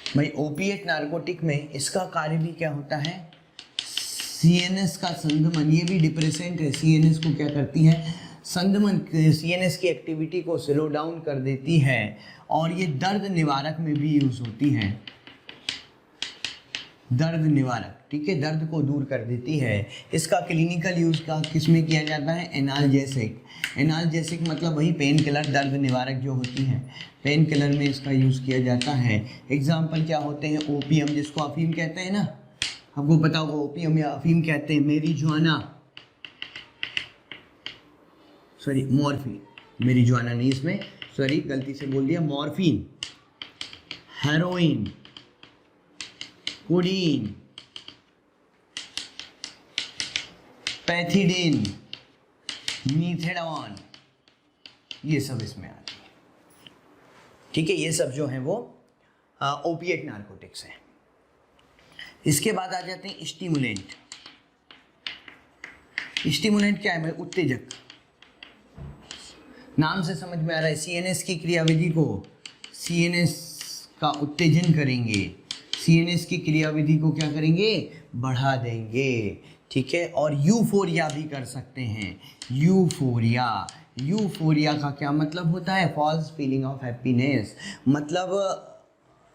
भाई ओपिएट नारकोटिक में इसका कार्य भी क्या होता है, CNS का संदमन। ये भी डिप्रेसेंट है, CNS को क्या करती है, संदमन, CNS की एक्टिविटी को स्लो डाउन कर देती है। और ये दर्द निवारक में भी यूज होती है, दर्द निवारक, ठीक है, दर्द को दूर कर देती है। इसका क्लिनिकल यूज का किस में किया जाता है, एनाल्जेसिक, एनाल्जेसिक मतलब वही पेन किलर, दर्द निवारक जो होती है, पेन किलर में इसका यूज़ किया जाता है। एग्जाम्पल क्या होते हैं, ओपियम जिसको अफीम कहते हैं ना, आपको पता होगा ओपियम या अफीम कहते हैं, मेरिजुआना, सॉरी मॉर्फिन, मेरिजुआना नहीं इसमें, सॉरी गलती से बोल दिया, मॉर्फिन, हेरोइन, कोडीन, पैथिडीन, मीथेडोन, ये सब इसमें आते हैं, ठीक है। ये सब जो हैं वो ओपिएट नारकोटिक्स हैं। इसके बाद आ जाते हैं स्टिमुलेंट। स्टिमुलेंट क्या है भाई, उत्तेजक। नाम से समझ में आ रहा है, CNS की क्रियाविधि को, CNS का उत्तेजन करेंगे, CNS की क्रियाविधि को क्या करेंगे, बढ़ा देंगे, ठीक है। और यूफोरिया भी कर सकते हैं, यूफोरिया, यूफोरिया का क्या मतलब होता है, फॉल्स फीलिंग ऑफ हैप्पीनेस, मतलब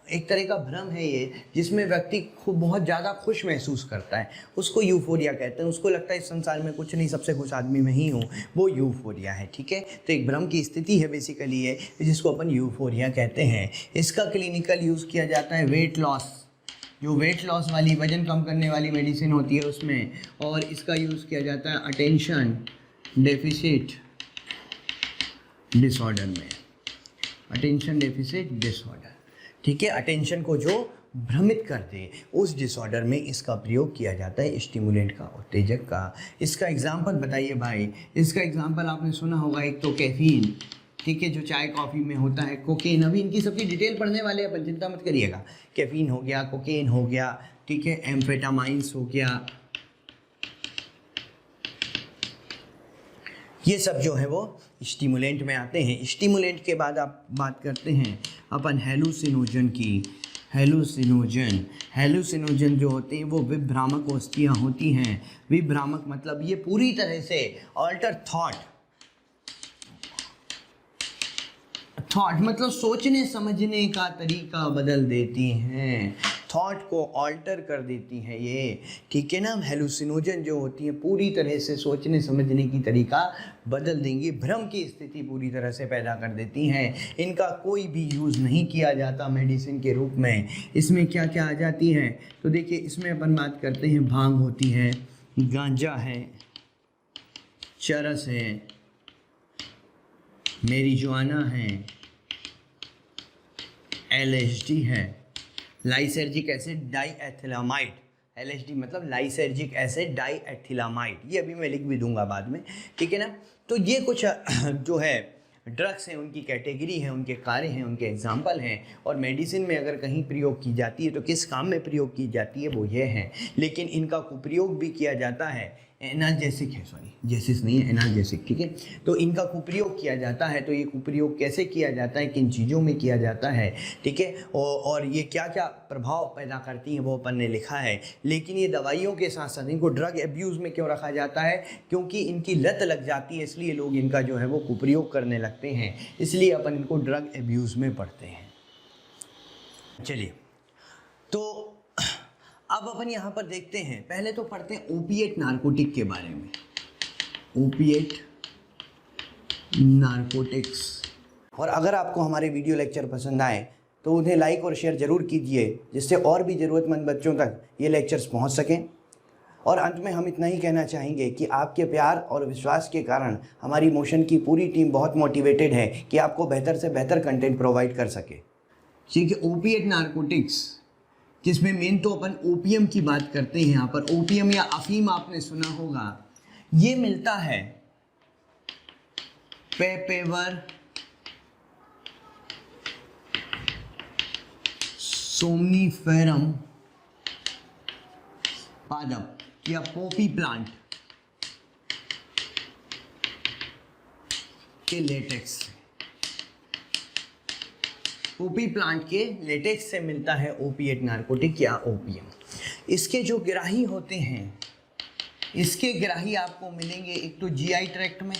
एक तरह का भ्रम है ये, जिसमें व्यक्ति खूब बहुत ज़्यादा खुश महसूस करता है, उसको यूफोरिया कहते हैं। उसको लगता है इस संसार में कुछ नहीं, सबसे खुश आदमी मैं ही हूँ, वो यूफोरिया है, ठीक है। तो एक भ्रम की स्थिति है बेसिकली ये, जिसको अपन यूफोरिया कहते हैं। इसका क्लिनिकल यूज़ किया जाता है वेट लॉस, जो वेट लॉस वाली, वजन कम करने वाली मेडिसिन होती है उसमें। और इसका यूज़ किया जाता है अटेंशन डेफिसिट डिसऑर्डर में, अटेंशन डेफिसिट डिसऑर्डर, ठीक है। अटेंशन को जो भ्रमित कर दे उस डिसऑर्डर में इसका प्रयोग किया जाता है, स्टिमुलेंट का, उत्तेजक का। इसका एग्जाम्पल बताइए भाई। इसका एग्जाम्पल आपने सुना होगा, एक तो कैफीन, ठीक है, जो चाय कॉफ़ी में होता है, कोकेन, अभी इनकी सबकी डिटेल पढ़ने वाले अपन, चिंता मत करिएगा। कैफीन हो गया, कोकेन हो गया, ठीक है, एम्फेटामाइंस हो गया, ये सब जो है वो स्टिमुलेंट में आते हैं। स्टिमुलेंट के बाद आप बात करते हैं अपन हेलुसिनोजन की। हेलुसिनोजन, हेलुसिनोजन जो होते हैं वो विभ्रामक वस्तुएं होती हैं। विभ्रामक मतलब ये पूरी तरह से ऑल्टर थॉट मतलब सोचने समझने का तरीका बदल देती हैं, थॉट को ऑल्टर कर देती हैं ये, ठीक है ना। हेलुसिनोजन जो होती है पूरी तरह से सोचने समझने की तरीका बदल देंगी, भ्रम की स्थिति पूरी तरह से पैदा कर देती हैं। इनका कोई भी यूज़ नहीं किया जाता मेडिसिन के रूप में। इसमें क्या क्या आ जाती है, तो देखिए इसमें अपन बात करते हैं, भांग होती है, गांजा है, चरस है, मेरिजुआना है, LSD है, लाइसर्जिक एसिड डाईएथिलामाइड, LSD मतलब लाइसर्जिक एसिड डाईएथिलामाइड, ये अभी मैं लिख भी दूंगा बाद में, ठीक है ना। तो ये कुछ जो है ड्रग्स हैं उनकी कैटेगरी है, उनके कार्य हैं, उनके एग्जाम्पल हैं, और मेडिसिन में अगर कहीं प्रयोग की जाती है तो किस काम में प्रयोग की जाती है वो ये है। लेकिन इनका कुप्रयोग भी किया जाता है, एनाल्जेसिक है, सॉरी जेसिस नहीं है, एनाल्जेसिक, ठीक है। तो इनका कुप्रयोग किया जाता है। तो ये कुप्रयोग कैसे किया जाता है, किन चीज़ों में किया जाता है, ठीक है, और ये क्या क्या प्रभाव पैदा करती हैं वो अपन ने लिखा है। लेकिन ये दवाइयों के साथ साथ इनको ड्रग एब्यूज़ में क्यों रखा जाता है, क्योंकि इनकी लत लग जाती है, इसलिए लोग इनका जो है वो कुप्रयोग करने लगते हैं, इसलिए अपन इनको ड्रग एब्यूज़ में पढ़ते हैं। चलिए, तो अब अपन यहाँ पर देखते हैं, पहले तो पढ़ते हैं ओपिएट नारकोटिक के बारे में। Opiate narcotics. और अगर आपको हमारे वीडियो लेक्चर पसंद आए तो उन्हें लाइक और शेयर ज़रूर कीजिए, जिससे और भी ज़रूरतमंद बच्चों तक ये लेक्चर्स पहुँच सकें। और अंत में हम इतना ही कहना चाहेंगे कि आपके प्यार और विश्वास के कारण हमारी मोशन की पूरी टीम बहुत मोटिवेटेड है कि आपको बेहतर से बेहतर कंटेंट प्रोवाइड कर सके। ठीक है, ओपिएट नारकोटिक्स, जिसमें मेन तो अपन ओपियम की बात करते हैं। यहाँ पर ओपियम या अफीम आपने सुना होगा, ये मिलता है पेपेवर सोमनीफेरम पादप या पोपी प्लांट के लेटेक्स से। पोपी प्लांट के लेटेक्स से मिलता है ओपिएट नारकोटिक या ओपियम। इसके जो ग्राही होते हैं, इसके ग्राही आपको मिलेंगे एक तो जीआई ट्रैक्ट में,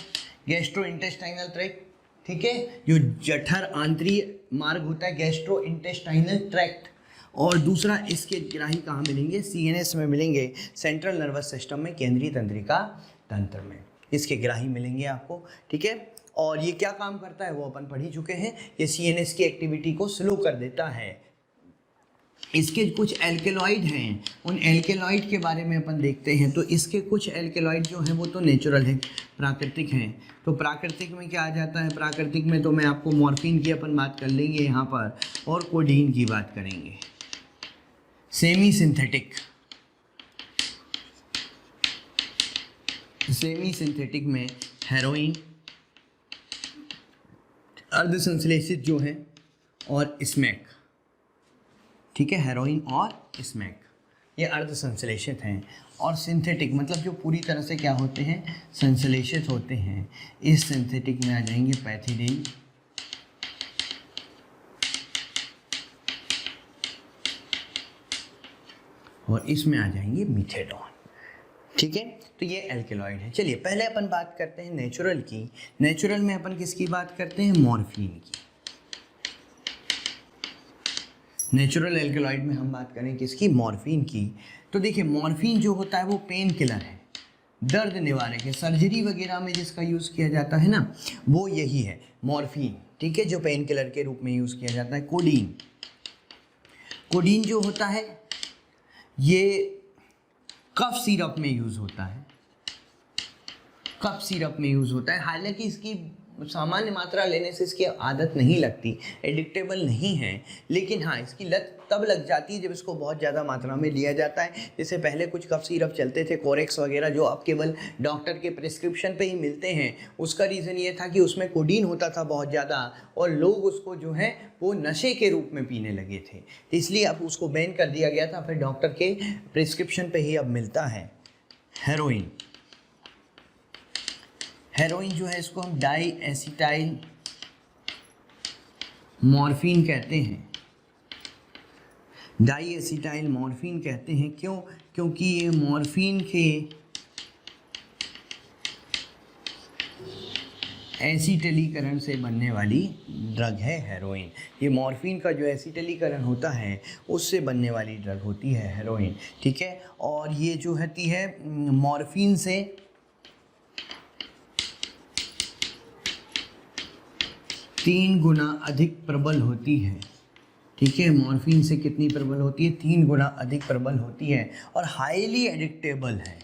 गैस्ट्रो इंटेस्टाइनल ट्रैक्ट, ठीक है, जो जठर आंतरिक मार्ग होता है, गैस्ट्रो इंटेस्टाइनल ट्रैक्ट। और दूसरा इसके ग्राही कहाँ मिलेंगे, सीएनएस में मिलेंगे, सेंट्रल नर्वस सिस्टम में, केंद्रीय तंत्रिका तंत्र में इसके ग्राही मिलेंगे आपको, ठीक है। और ये क्या काम करता है वो अपन पढ़ ही चुके हैं। ये सीएनएस की एक्टिविटी को स्लो कर देता है। इसके कुछ एल्केलॉइड हैं, उन एल्केलॉइड के बारे में अपन देखते हैं। तो इसके कुछ एल्केलॉइड जो हैं वो तो नेचुरल है, प्राकृतिक हैं। तो प्राकृतिक में क्या आ जाता है, प्राकृतिक में तो मैं आपको मॉर्फिन की अपन बात कर लेंगे यहाँ पर, और कोडीन की बात करेंगे। सेमी सिंथेटिक, सेमी सिंथेटिक में हेरोइन, अर्ध संश्लेषित जो है, और स्मैक, ठीक है, हेरोइन और स्मैक ये अर्ध संश्लेषित हैं। और सिंथेटिक मतलब जो पूरी तरह से क्या होते हैं, संश्लेषित होते हैं। इस सिंथेटिक में आ जाएंगे पैथिडीन, और इसमें आ जाएंगे मीथेडोन, ठीक है। तो ये एल्केलॉइड है। चलिए पहले अपन बात करते हैं नेचुरल की। नेचुरल में अपन किसकी बात करते हैं, मॉर्फिन की। नेचुरल एल्केलॉइड में हम बात करें किसकी, मॉर्फिन की। तो देखिए मॉर्फिन जो होता है वो पेन किलर है, दर्द निवारक है। सर्जरी वगैरह में जिसका यूज़ किया जाता है ना, वो यही है मॉर्फिन, ठीक है, जो पेन किलर के रूप में यूज़ किया जाता है। कोडीन, कोडीन जो होता है ये कफ सिरप में यूज़ होता है, कफ सिरप में यूज़ होता है। हालांकि इसकी सामान्य मात्रा लेने से इसकी आदत नहीं लगती, एडिक्टेबल नहीं है, लेकिन हाँ इसकी लत तब लग जाती है जब इसको बहुत ज़्यादा मात्रा में लिया जाता है। जैसे पहले कुछ कफ सिरप चलते थे, कोरेक्स वगैरह, जो अब केवल डॉक्टर के प्रिस्क्रिप्शन पे ही मिलते हैं। उसका रीज़न ये था कि उसमें कोडीन होता था बहुत ज़्यादा, और लोग उसको जो है वो नशे के रूप में पीने लगे थे, इसलिए अब उसको बैन कर दिया गया था। फिर डॉक्टर के प्रिस्क्रिप्शन पे ही अब मिलता है। हेरोइन, हेरोइन जो है इसको हम डाई एसिटाइल मॉर्फिन कहते हैं। डाई एसिटाइल मॉर्फिन कहते हैं, क्यों, क्योंकि ये मॉर्फिन के एसिटिलीकरण से बनने वाली ड्रग है हेरोइन। ये मॉर्फिन का जो एसिटिलीकरण होता है उससे बनने वाली ड्रग होती है हेरोइन, ठीक है। और ये जो होती है मॉर्फिन से 3 गुना अधिक प्रबल होती है, ठीक है। मॉर्फिन से कितनी प्रबल होती है, 3 गुना अधिक प्रबल होती है, और हाईली एडिक्टेबल है,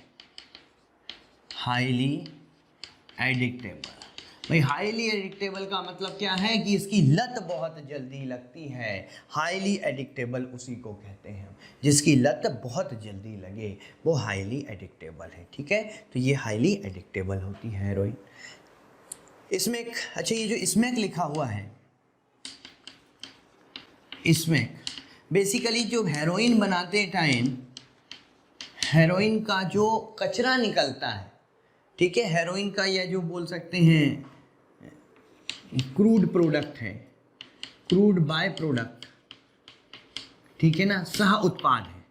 हाईली एडिक्टेबल। भाई हाईली एडिक्टेबल का मतलब क्या है कि इसकी लत बहुत जल्दी लगती है। हाईली एडिक्टेबल उसी को कहते हैं जिसकी लत बहुत जल्दी लगे, वो हाईली एडिक्टेबल है, ठीक है। तो ये हाईली एडिक्टेबल होती है हेरोइन। स्मैक, अच्छा ये जो स्मैक लिखा हुआ है, स्मैक बेसिकली जो हेरोइन बनाते टाइम हेरोइन का जो कचरा निकलता है, ठीक है, हेरोइन का या जो बोल सकते हैं क्रूड प्रोडक्ट है, क्रूड बाय प्रोडक्ट, ठीक है ना, सह उत्पाद है,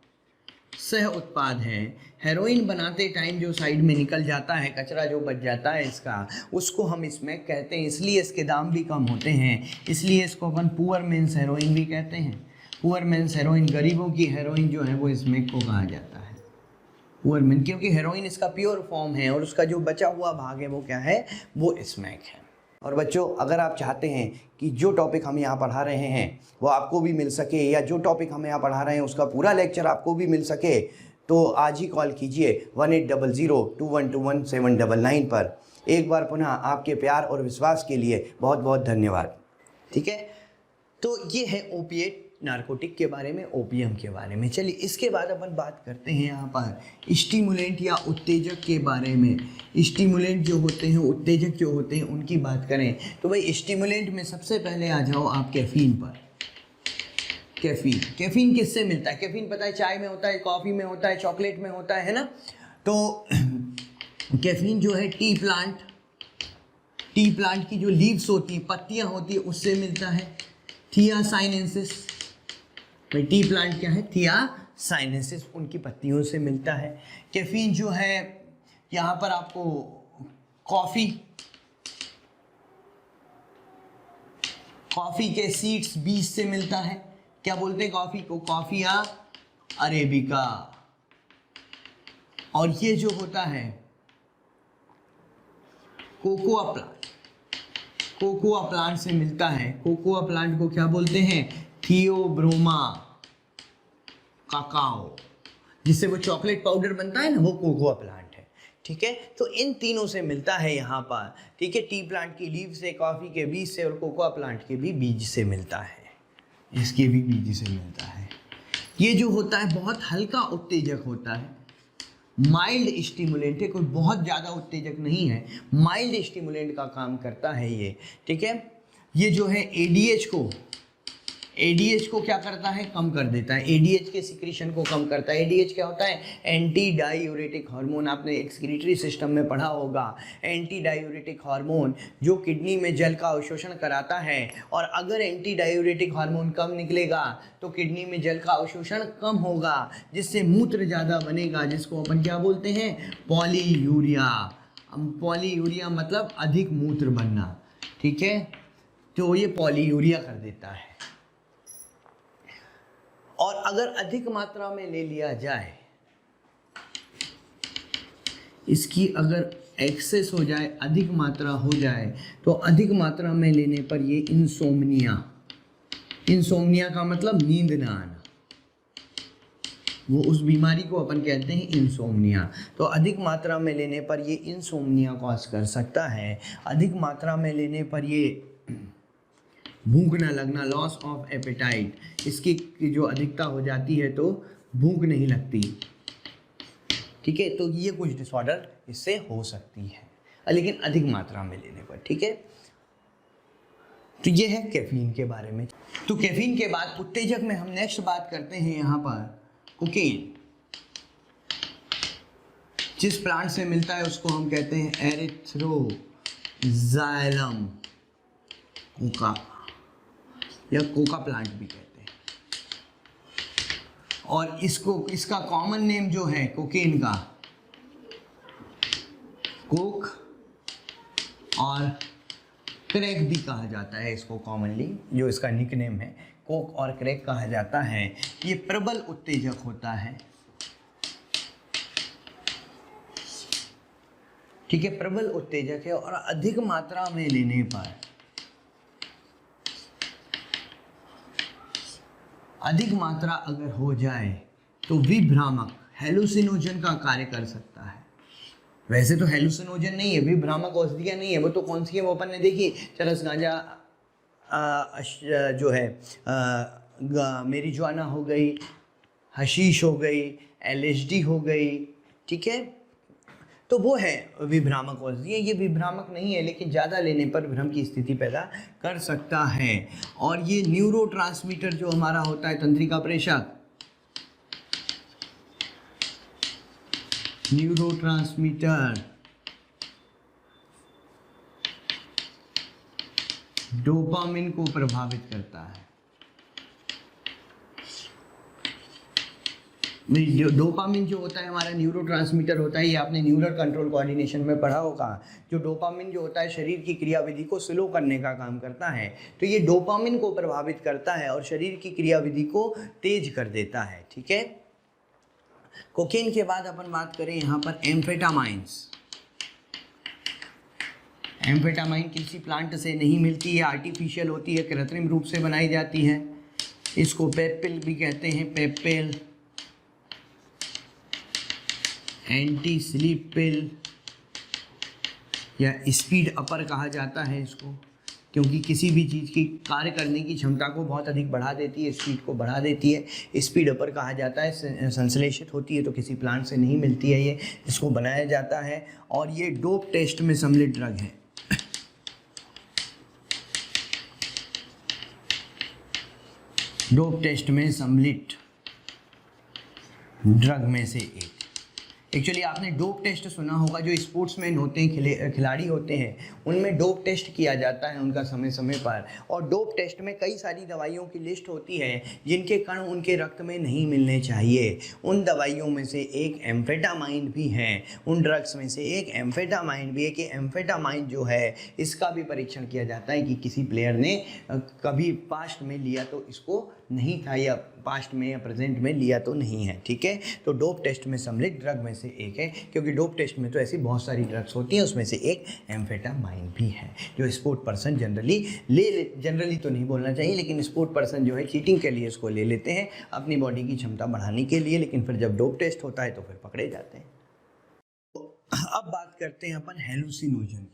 सह उत्पाद है। हेरोइन बनाते टाइम जो साइड में निकल जाता है, कचरा जो बच जाता है इसका, उसको हम स्मैक कहते हैं। इसलिए इसके दाम भी कम होते हैं, इसलिए इसको अपन पुअर मेंस हेरोइन भी कहते हैं। पुअर मेंस हेरोइन, गरीबों की हेरोइन जो है वो स्मैक को कहा जाता है, पुअर मेन, क्योंकि हेरोइन इसका प्योर फॉर्म है और उसका जो बचा हुआ भाग है वो क्या है, वो स्मैक है। और बच्चों अगर आप चाहते हैं कि जो टॉपिक हम यहाँ पढ़ा रहे हैं वो आपको भी मिल सके, या जो टॉपिक हम यहाँ पढ़ा रहे हैं उसका पूरा लेक्चर आपको भी मिल सके, तो आज ही कॉल कीजिए 18002121 पर। एक बार पुनः आपके प्यार और विश्वास के लिए बहुत बहुत धन्यवाद। ठीक है, तो ये है ओपिएट नारकोटिक के बारे में, ओपियम के बारे में। चलिए इसके बाद अपन बात करते हैं यहाँ पर स्टिमुलेंट या उत्तेजक के बारे में। स्टिमुलेंट जो होते हैं, उत्तेजक जो होते हैं, उनकी बात करें तो भाई स्टिमुलेंट में सबसे पहले आ जाओ आप कैफीन पर। कैफीन, कैफीन किससे मिलता है? कैफीन पता है चाय में होता है, कॉफ़ी में होता है, चॉकलेट में होता है ना। तो कैफीन जो है टी प्लांट की जो लीव्स होती हैं, पत्तियां होती है, उससे मिलता है। थियासाइनेंसिस, भाई टी प्लांट क्या है, थियासाइनेंसिस, उनकी पत्तियों से मिलता है। कैफीन जो है यहाँ पर आपको कॉफ़ी के सीड्स, बीज से मिलता है। क्या बोलते हैं कॉफ़ी को? Coffea arabica. और ये जो होता है कोकोआ प्लांट, कोकोआ प्लांट से मिलता है। कोकोआ प्लांट को क्या बोलते हैं? थियोब्रोमा काकाओ, जिससे वो चॉकलेट पाउडर बनता है ना, वो कोकोआ प्लांट है। ठीक है, तो इन तीनों से मिलता है यहाँ पर। ठीक है, टी प्लांट की लीव से, कॉफ़ी के बीज से, और कोकोआ प्लांट के भी बीज से मिलता है, इसके भी बीज से मिलता है। ये जो होता है बहुत हल्का उत्तेजक होता है, माइल्ड स्टिमुलेंट है, कोई बहुत ज़्यादा उत्तेजक नहीं है, माइल्ड स्टिमुलेंट का काम करता है ये। ठीक है, ये जो है एडीएच को क्या करता है? कम कर देता है। एडीएच के सिक्रीशन को कम करता है। एडीएच क्या होता है? Anti diuretic hormone. आपने एक्सक्रीटरी सिस्टम में पढ़ा होगा, एंटी डायूरेटिक हार्मोन जो किडनी में जल का अवशोषण कराता है। और अगर एंटी डायूरेटिक हार्मोन कम निकलेगा तो किडनी में जल का अवशोषण कम होगा, जिससे मूत्र ज़्यादा बनेगा, जिसको अपन क्या बोलते हैं? पॉलीयूरिया। पॉलीयूरिया मतलब अधिक मूत्र बनना। ठीक है, तो ये पॉलीयूरिया कर देता है। और अगर अधिक मात्रा में ले लिया जाए, इसकी अगर एक्सेस हो जाए, अधिक मात्रा हो जाए, तो अधिक मात्रा में लेने पर ये इंसोम्निया का मतलब नींद ना आना, वो उस बीमारी को अपन कहते हैं इंसोम्निया। तो अधिक मात्रा में लेने पर ये इंसोम्निया कॉज कर सकता है। अधिक मात्रा में लेने पर ये भूख न लगना, लॉस ऑफ एपेटाइट, इसकी जो अधिकता हो जाती है तो भूख नहीं लगती। ठीक है, तो ये कुछ डिसऑर्डर इससे हो सकती है, लेकिन अधिक मात्रा में लेने पर। ठीक है, तो ये है कैफीन के बारे में। तो कैफीन के बाद उत्तेजक में हम नेक्स्ट बात करते हैं यहाँ पर कोकेन। जिस प्लांट से मिलता है उसको हम कहते हैं एरिथ्रोजाइलम कोका, या कोका प्लांट भी कहते हैं। और इसका कॉमन नेम जो है कोकेन का, कोक और क्रैक भी कहा जाता है इसको कॉमनली, जो इसका निकनेम है, कोक और क्रैक कहा जाता है। ये प्रबल उत्तेजक होता है। ठीक है, प्रबल उत्तेजक है और अधिक मात्रा में लेने पर, अधिक मात्रा अगर हो जाए तो विभ्रामक, हेलुसिनोजन का कार्य कर सकता है। वैसे तो हेलुसिनोजन नहीं है, विभ्रामक औषधियाँ नहीं है, वो तो कौन सी है वो अपन ने देखी, चरस गांजा जो है मेरिजुआना हो गई, हशीश हो गई, एलएसडी हो गई। ठीक है, तो वो है विभ्रामक औषधि। ये विभ्रामक नहीं है लेकिन ज़्यादा लेने पर भ्रम की स्थिति पैदा कर सकता है। और ये न्यूरोट्रांसमीटर जो हमारा होता है तंत्रिका प्रेषक, न्यूरोट्रांसमीटर डोपामिन को प्रभावित करता है। डोपामिन जो होता है हमारा न्यूरोट्रांसमीटर होता है, ये आपने न्यूरल कंट्रोल कोऑर्डिनेशन में पढ़ा होगा। जो डोपामिन जो होता है शरीर की क्रियाविधि को स्लो करने का काम करता है, तो ये डोपामिन को प्रभावित करता है और शरीर की क्रियाविधि को तेज कर देता है। ठीक है, कोकेन के बाद अपन बात करें यहाँ पर एम्फेटामाइंस। एम्फेटामाइन किसी प्लांट से नहीं मिलती है, आर्टिफिशियल होती है, कृत्रिम रूप से बनाई जाती है। इसको पेप्पिल भी कहते हैं, पेप्पिल, एंटी स्लीप पिल या स्पीड अपर कहा जाता है इसको, क्योंकि किसी भी चीज़ की कार्य करने की क्षमता को बहुत अधिक बढ़ा देती है, स्पीड को बढ़ा देती है। स्पीड अपर कहा जाता है। संश्लेषित होती है तो किसी प्लांट से नहीं मिलती है ये, इसको बनाया जाता है और ये डोप टेस्ट में सम्मिलित ड्रग है। डोप टेस्ट में सम्मिलित ड्रग में से एक। एक्चुअली आपने डोप टेस्ट सुना होगा, जो स्पोर्ट्समैन होते हैं, खिलाड़ी होते हैं, उनमें डोप टेस्ट किया जाता है उनका समय समय पर। और डोप टेस्ट में कई सारी दवाइयों की लिस्ट होती है जिनके कण उनके रक्त में नहीं मिलने चाहिए। उन दवाइयों में से एक एम्फेटामाइन भी है, उन ड्रग्स में से एक एम्फेटामाइन भी है। कि एम्फेटामाइन जो है इसका भी परीक्षण किया जाता है कि किसी प्लेयर ने कभी पास्ट में लिया तो इसको नहीं था, या पास्ट में या प्रेजेंट में लिया तो नहीं है। ठीक है, तो डोप टेस्ट में सम्मिलित ड्रग में से एक है, क्योंकि डोप टेस्ट में तो ऐसी बहुत सारी ड्रग्स होती हैं, उसमें से एक एम्फेटामाइन भी है, जो स्पोर्ट पर्सन जनरली तो नहीं बोलना चाहिए, लेकिन स्पोर्ट पर्सन जो है चीटिंग के लिए इसको ले लेते हैं अपनी बॉडी की क्षमता बढ़ाने के लिए, लेकिन फिर जब डोप टेस्ट होता है तो फिर पकड़े जाते हैं। अब बात करते हैं अपन हेलुसिनोजन की।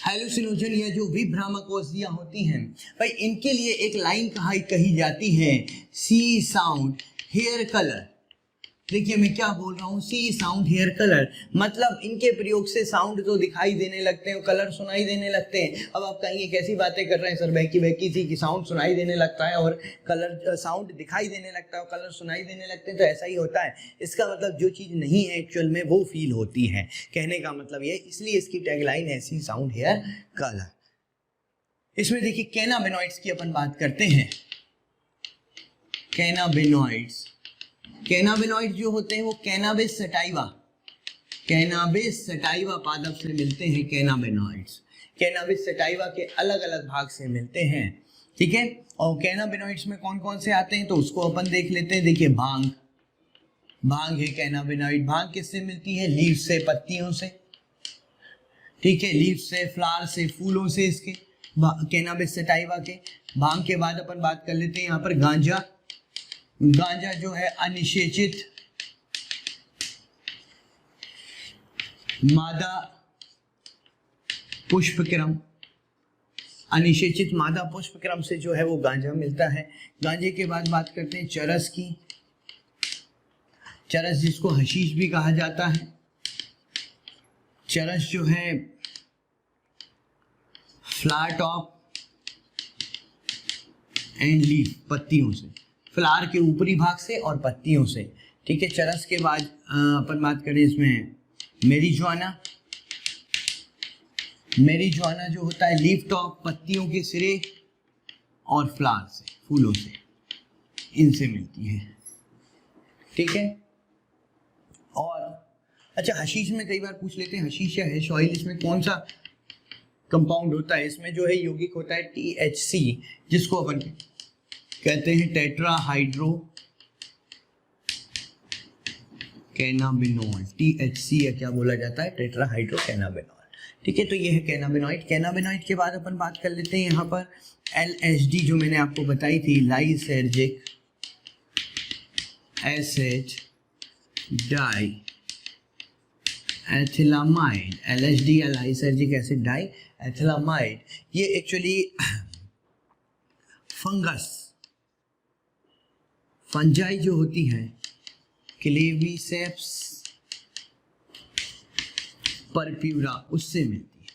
हेलुसिनोजन या जो विभ्रामक औषधियाँ होती हैं भाई, इनके लिए एक लाइन कही जाती है, सी साउंड हेयर कलर। देखिए मैं क्या बोल रहा हूँ, सी साउंड हेयर कलर, मतलब इनके प्रयोग से साउंड तो दिखाई देने लगते हैं, कलर सुनाई देने लगते हैं। अब आप कहेंगे कैसी बातें कर रहे हैं सर, बहकी सी कि साउंड सुनाई देने लगता है और कलर, साउंड दिखाई देने लगता है और कलर सुनाई देने लगते हैं, तो ऐसा ही होता है। इसका मतलब जो चीज़ नहीं है एक्चुअल में वो फील होती है, कहने का मतलब ये, इसलिए इसकी टैगलाइन है सी साउंड हेयर कलर। इसमें देखिए कैनाबिनॉइड्स की अपन बात करते हैं। कैनाबिनॉइड्स, कैनाबिनॉइड जो होते हैं वो कैनाबिस सटाइवा पादप से मिलते हैं। कैनाबिनॉइड्स कैनाबिस सटाइवा के अलग अलग भाग से मिलते हैं। ठीक है, और कैनाबिनॉइड्स में कौन कौन से आते हैं तो उसको अपन देख लेते हैं। देखिए भांग है कैनाबिनॉइड। भांग किससे मिलती है? लीव से, पत्तियों से। ठीक है, लीव से, फ्लावर से, फूलों से इसके, कैनाबिस सटाइवा के। भांग के बाद अपन बात कर लेते हैं यहाँ पर गांजा जो है अनिषेचित मादा पुष्पक्रम, अनिषेचित मादा पुष्पक्रम से जो है वो गांजा मिलता है। गांजे के बाद बात करते हैं चरस की। चरस जिसको हशीश भी कहा जाता है। चरस जो है फ्लावर टॉप एंड लीफ, पत्तियों से, फ्लावर के ऊपरी भाग से और पत्तियों से। ठीक है, चरस के बाद अपन बात करें इसमें मेरीजुआना जो होता है लीफ टॉप, पत्तियों के सिरे और फ्लावर से, फूलों से, इनसे मिलती है। ठीक है, और अच्छा हशीश में कई बार पूछ लेते हैं, हशीश या हैश ऑयल, इसमें कौन सा कंपाउंड होता है? इसमें जो है यौगिक होता है THC, जिसको अपन कहते हैं टेट्राहाइड्रो कैनाबिनॉल। THC या क्या बोला जाता है? टेट्राहाइड्रो कैनाबिनॉल। ठीक है, तो ये है कैनाबिनॉइड। कैनाबिनॉइड के बाद अपन बात कर लेते हैं यहाँ पर LSD, जो मैंने आपको बताई थी, लाइसर्जिक एसिड डाई एथिलामाइड। LSD या लाइसर्जिक एसिड डाई एथिलामाइड, ये एक्चुअली फंजाई जो होती है क्लेविसेप्स परप्यूरा उससे मिलती है।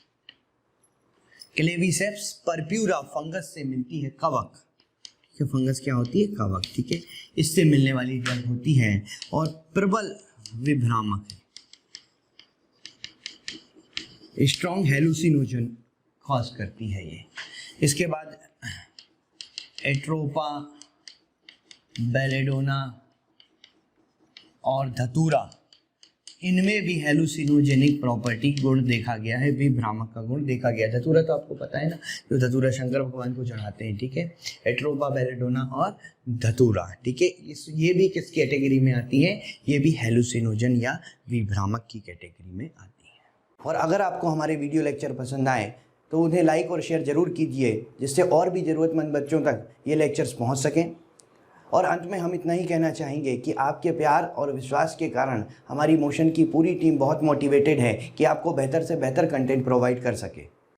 क्लेविसेप्स परप्यूरा फंगस से मिलती है, कवक। ठीक है, फंगस क्या होती है? कवक। ठीक है, इससे मिलने वाली ड्रग होती है और प्रबल विभ्रामक है, स्ट्रॉन्ग हेलुसिनोजन कॉज करती है ये। इसके बाद एट्रोपा, बेलेडोना और धतूरा, इनमें भी हेलुसिनोजेनिक प्रॉपर्टी गुण देखा गया है, विभ्रामक का गुण देखा गया है। धतूरा तो आपको पता है ना, जो धतूरा शंकर भगवान को चढ़ाते हैं। ठीक है, एट्रोपा, बेलेडोना और धतूरा। ठीक है, ये भी किस कैटेगरी में आती है? ये भी हेलुसिनोजन या विभ्रामक की कैटेगरी में आती है। और अगर आपको हमारे वीडियो लेक्चर पसंद आए तो उन्हें लाइक और शेयर ज़रूर कीजिए, जिससे और भी ज़रूरतमंद बच्चों तक ये लेक्चर्स पहुंच सकें। और अंत में हम इतना ही कहना चाहेंगे कि आपके प्यार और विश्वास के कारण हमारी मोशन की पूरी टीम बहुत मोटिवेटेड है कि आपको बेहतर से बेहतर कंटेंट प्रोवाइड कर सके।